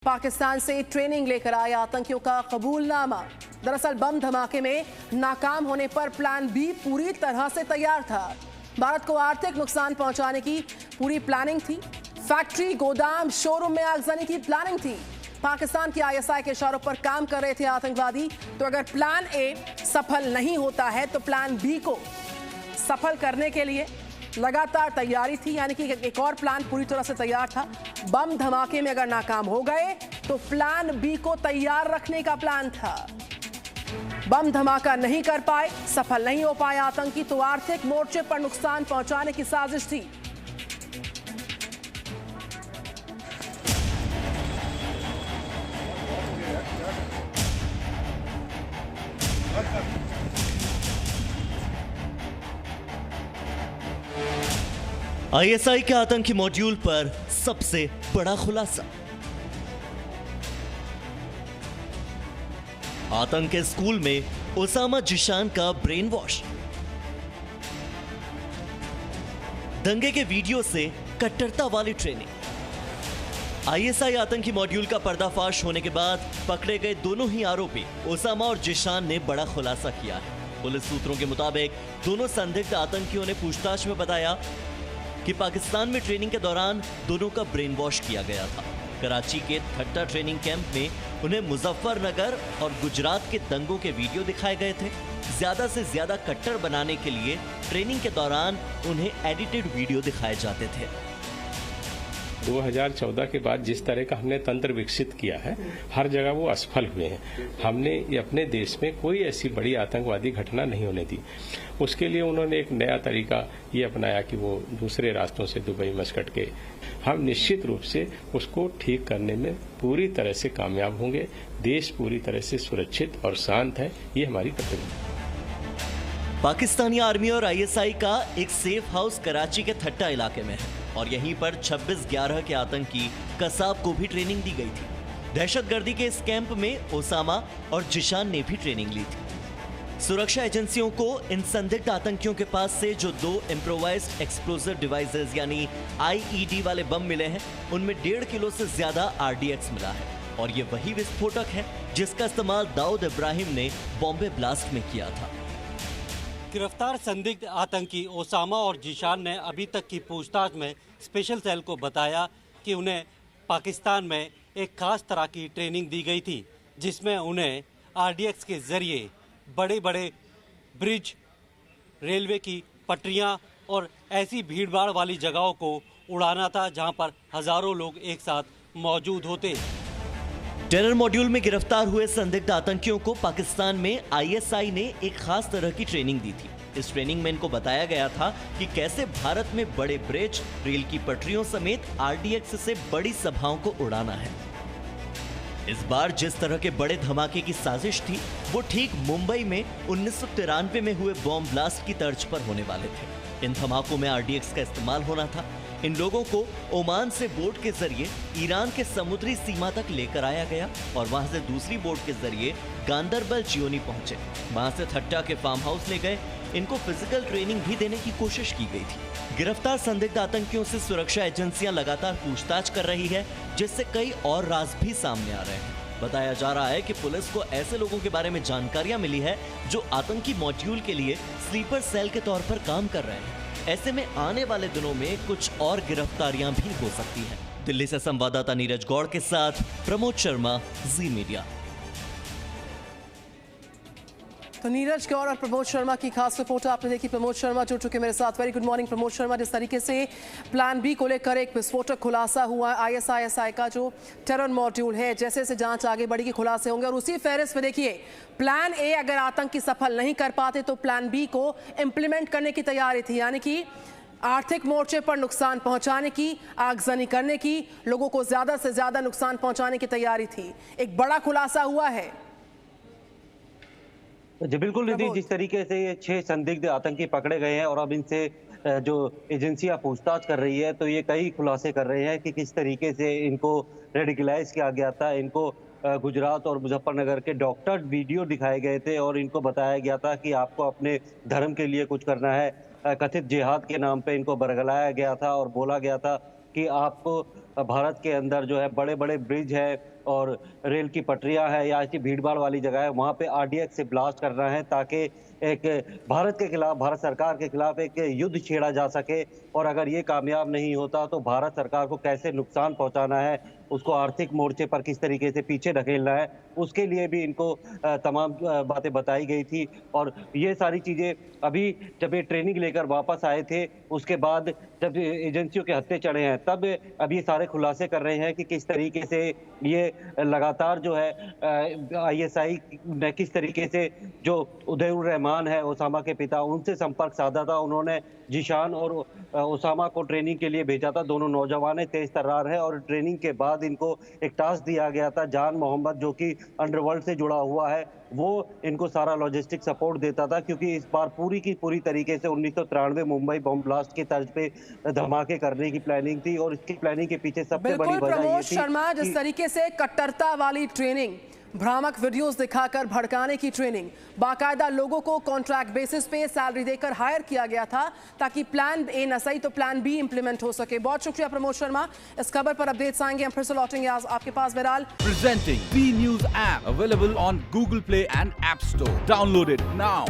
पाकिस्तान से ट्रेनिंग लेकर आए आतंकियों का कबूलनामा। दरअसल बम धमाके में नाकाम होने पर प्लान बी पूरी तरह से तैयार था। भारत को आर्थिक नुकसान पहुंचाने की पूरी प्लानिंग थी। फैक्ट्री, गोदाम, शोरूम में आगजनी की प्लानिंग थी। पाकिस्तान की आईएसआई के इशारों पर काम कर रहे थे आतंकवादी। तो अगर प्लान ए सफल नहीं होता है तो प्लान बी को सफल करने के लिए लगातार तैयारी थी, यानी कि एक और प्लान पूरी तरह से तैयार था। बम धमाके में अगर नाकाम हो गए तो प्लान बी को तैयार रखने का प्लान था। बम धमाका नहीं कर पाए, सफल नहीं हो पाए आतंकी, तो आर्थिक मोर्चे पर नुकसान पहुंचाने की साजिश थी। आईएसआई के आतंकी मॉड्यूल पर सबसे बड़ा खुलासा। आतंक के स्कूल में ओसामा जिशान का ब्रेन वॉश। दंगे के वीडियो से कट्टरता वाली ट्रेनिंग। आईएसआई आतंकी मॉड्यूल का पर्दाफाश होने के बाद पकड़े गए दोनों ही आरोपी ओसामा और जिशान ने बड़ा खुलासा किया है। पुलिस सूत्रों के मुताबिक दोनों संदिग्ध आतंकियों ने पूछताछ में बताया कि पाकिस्तान में ट्रेनिंग के दौरान दोनों का ब्रेन वॉश किया गया था। कराची के थट्टा ट्रेनिंग कैंप में उन्हें मुजफ्फरनगर और गुजरात के दंगों के वीडियो दिखाए गए थे। ज्यादा से ज्यादा कट्टर बनाने के लिए ट्रेनिंग के दौरान उन्हें एडिटेड वीडियो दिखाए जाते थे। 2014 के बाद जिस तरह का हमने तंत्र विकसित किया है, हर जगह वो असफल हुए हैं। हमने अपने देश में कोई ऐसी बड़ी आतंकवादी घटना नहीं होने दी। उसके लिए उन्होंने एक नया तरीका ये अपनाया कि वो दूसरे रास्तों से दुबई, मस्कट के। हम निश्चित रूप से उसको ठीक करने में पूरी तरह से कामयाब होंगे। देश पूरी तरह से सुरक्षित और शांत है, ये हमारी कर्तव्य है। पाकिस्तानी आर्मी और आईएसआई का एक सेफ हाउस कराची के थट्टा इलाके में है और यहीं पर 26/11 के आतंकी कसाब को भी ट्रेनिंग दी गई थी। दहशतगर्दी के इस कैंप में ओसामा और जिशान ने भी ट्रेनिंग ली थी। सुरक्षा एजेंसियों को इन संदिग्ध आतंकियों के पास से जो 2 इम्प्रोवाइज्ड एक्सप्लोजिव डिवाइसेस यानी आईईडी वाले बम मिले हैं, उनमें 1.5 किलो से ज्यादा आरडीएक्स मिला है और ये वही विस्फोटक है जिसका इस्तेमाल दाऊद इब्राहिम ने बॉम्बे ब्लास्ट में किया था। गिरफ्तार संदिग्ध आतंकी ओसामा और जिशान ने अभी तक की पूछताछ में स्पेशल सेल को बताया कि उन्हें पाकिस्तान में एक खास तरह की ट्रेनिंग दी गई थी, जिसमें उन्हें आरडीएक्स के जरिए बड़े बड़े ब्रिज, रेलवे की पटरियां और ऐसी भीड़भाड़ वाली जगहों को उड़ाना था जहां पर हजारों लोग एक साथ मौजूद होते। टेरर मॉड्यूल में गिरफ्तार हुए संदिग्ध आतंकियों को पाकिस्तान में आईएसआई ने एक खास तरह की ट्रेनिंग दी थी। इस ट्रेनिंग में इनको बताया गया था कि कैसे भारत में बड़े ब्रिज, रेल की पटरियों समेत आरडीएक्स से बड़ी सभाओं को उड़ाना है। इस बार जिस तरह के बड़े धमाके की साजिश थी, वो ठीक मुंबई में 1993 में हुए बॉम्ब ब्लास्ट की तर्ज पर होने वाले थे। इन धमाकों में आरडीएक्स का इस्तेमाल होना था। इन लोगों को ओमान से बोट के जरिए ईरान के समुद्री सीमा तक लेकर आया गया और वहां से दूसरी बोट के जरिए गांदरबल चियोनी पहुंचे। वहां से थट्टा के फार्म हाउस ले गए। इनको फिजिकल ट्रेनिंग भी देने की कोशिश की गई थी। गिरफ्तार संदिग्ध आतंकियों से सुरक्षा एजेंसियां लगातार पूछताछ कर रही है, जिससे कई और राज भी सामने आ रहे हैं। बताया जा रहा है कि पुलिस को ऐसे लोगों के बारे में जानकारियां मिली है जो आतंकी मॉड्यूल के लिए स्लीपर सेल के तौर पर काम कर रहे हैं। ऐसे में आने वाले दिनों में कुछ और गिरफ्तारियां भी हो सकती हैं। दिल्ली से संवाददाता नीरज गौड़ के साथ प्रमोद शर्मा, जी मीडिया। तो नीरज गौड़ और प्रमोद शर्मा की खास रिपोर्ट आपने देखी। प्रमोद शर्मा जुड़ चुके मेरे साथ। Very good morning Pramod Sharma. जिस तरीके से प्लान बी को लेकर एक विस्फोटक खुलासा हुआ, आईएसआई का जो टेरर मॉड्यूल है, जैसे जैसे जांच आगे बढ़ेगी खुलासे होंगे। और उसी फेहरिस्त में देखिए, प्लान ए अगर आतंकी सफल नहीं कर पाते तो प्लान बी को इम्प्लीमेंट करने की तैयारी थी, यानी कि आर्थिक मोर्चे पर नुकसान पहुंचाने की, आगजनी करने की, लोगों को ज्यादा से ज्यादा नुकसान पहुंचाने की तैयारी थी। एक बड़ा खुलासा हुआ है। जी बिल्कुल निधि, जिस तरीके से ये 6 संदिग्ध आतंकी पकड़े गए हैं और अब इनसे जो एजेंसियां पूछताछ कर रही है, तो ये कई खुलासे कर रहे हैं कि किस तरीके से इनको रेडिकलाइज किया गया था। इनको गुजरात और मुजफ्फरनगर के डॉक्टर वीडियो दिखाए गए थे और इनको बताया गया था कि आपको अपने धर्म के लिए कुछ करना है। कथित जिहाद के नाम पे इनको बरगलाया गया था और बोला गया था कि आपको भारत के अंदर जो है बड़े बड़े ब्रिज है और रेल की पटरियां है या ऐसी भीड़ भाड़ वाली जगह है, वहां पे RDX से ब्लास्ट करना है ताकि एक भारत के खिलाफ, भारत सरकार के खिलाफ एक युद्ध छेड़ा जा सके। और अगर ये कामयाब नहीं होता तो भारत सरकार को कैसे नुकसान पहुंचाना है, उसको आर्थिक मोर्चे पर किस तरीके से पीछे धकेलना है, उसके लिए भी इनको तमाम बातें बताई गई थी। और ये सारी चीजें अभी जब ये ट्रेनिंग लेकर वापस आए थे, उसके बाद जब एजेंसियों के हत्थे चढ़े हैं, तब अब ये सारे खुलासे कर रहे हैं कि किस तरीके से ये लगातार जो है ISI ने किस तरीके से जो उदयउर रहमान है, ओसामा के पिता, उनसे संपर्क साधा था। उन्होंने जीशान और ओसामा को ट्रेनिंग के लिए भेजा था। दोनों नौजवान तेज तर्रार है और ट्रेनिंग के बाद इनको एक टास्क दिया गया था। जान मोहम्मद जो कि अंडरवर्ल्ड से जुड़ा हुआ है, वो इनको सारा लॉजिस्टिक सपोर्ट देता था, क्योंकि इस बार पूरी की पूरी तरीके से 1993 मुंबई बम ब्लास्ट की तर्ज पे धमाके करने की प्लानिंग थी। और इसकी प्लानिंग के पीछे सबसे बड़ी बिल्कुल वजह ये प्रमोद थी शर्मा, जिस तरीके से कट्टरता वाली ट्रेनिंग, भ्रामक वीडियोस दिखाकर भड़काने की ट्रेनिंग, बाकायदा लोगों को कॉन्ट्रैक्ट बेसिस पे सैलरी देकर हायर किया गया था ताकि प्लान ए न सही तो प्लान बी इंप्लीमेंट हो सके। बहुत शुक्रिया प्रमोद शर्मा। इस खबर पर अपडेट्स आएंगे, हम फिर से लौटेंगे आपके पास। बहरहाल Presenting B News app available on Google Play and App Store. Download it now.